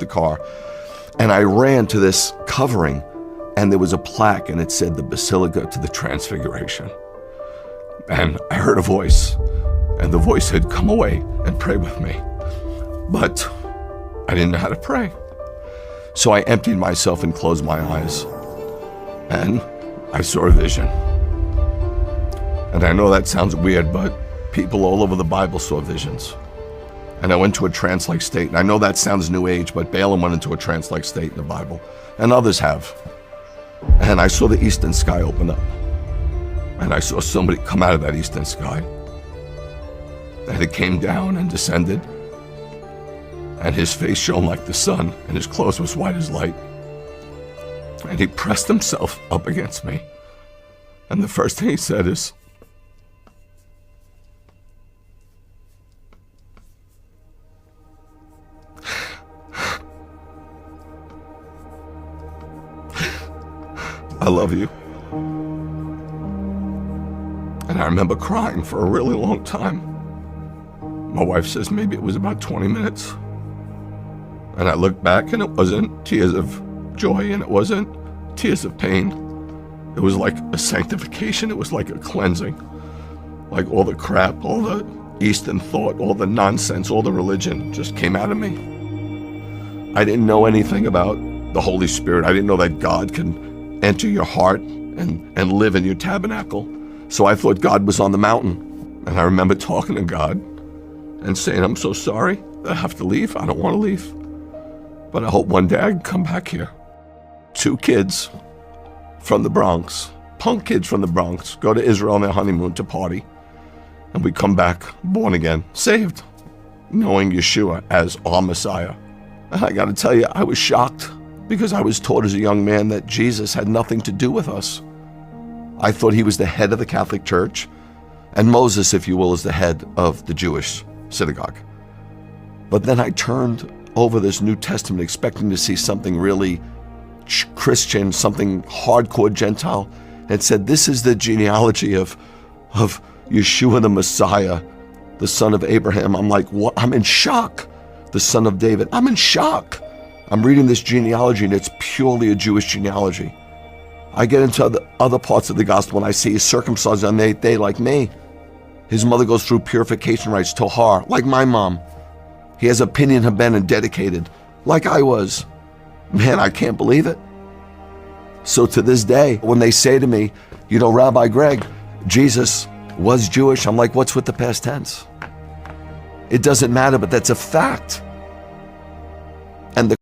the car. And I ran to this covering, and there was a plaque, and it said the Basilica to the Transfiguration. And I heard a voice, and the voice said, "Come away and pray with me." But I didn't know how to pray. So I emptied myself and closed my eyes. And I saw a vision. And I know that sounds weird, but people all over the Bible saw visions. And I went to a trance-like state. And I know that sounds New Age, but Balaam went into a trance-like state in the Bible. And others have. And I saw the eastern sky open up. And I saw somebody come out of that eastern sky. And it came down and descended. And his face shone like the sun, and his clothes was white as light. And he pressed himself up against me. And the first thing he said is, "I love you." And I remember crying for a really long time. My wife says maybe it was about 20 minutes. And I looked back, and it wasn't tears of joy, and it wasn't tears of pain. It was like a sanctification. It was like a cleansing. Like all the crap, all the Eastern thought, all the nonsense, all the religion just came out of me. I didn't know anything about the Holy Spirit. I didn't know that God can enter your heart and live in your tabernacle. So I thought God was on the mountain. And I remember talking to God and saying, "I'm so sorry that I have to leave. I don't want to leave. But I hope one day I can come back here." 2 kids from the Bronx, punk kids from the Bronx, go to Israel on their honeymoon to party. And we come back born again, saved, knowing Yeshua as our Messiah. And I got to tell you, I was shocked because I was taught as a young man that Jesus had nothing to do with us. I thought he was the head of the Catholic Church, and Moses, if you will, is the head of the Jewish synagogue. But then I turned over this New Testament expecting to see something really Christian, something hardcore Gentile, and said, this is the genealogy of Yeshua the Messiah, the son of Abraham. I'm like, what? I'm in shock. The son of David. I'm in shock. I'm reading this genealogy, and it's purely a Jewish genealogy. I get into other parts of the gospel, and I see he's circumcised on the 8th day like me. His mother goes through purification rites, Tohar, like my mom. He has a Pinyan Haben and dedicated, like I was. Man, I can't believe it. So to this day, when they say to me, you know, Rabbi Greg, Jesus was Jewish, I'm like, what's with the past tense? It doesn't matter, but that's a fact. And the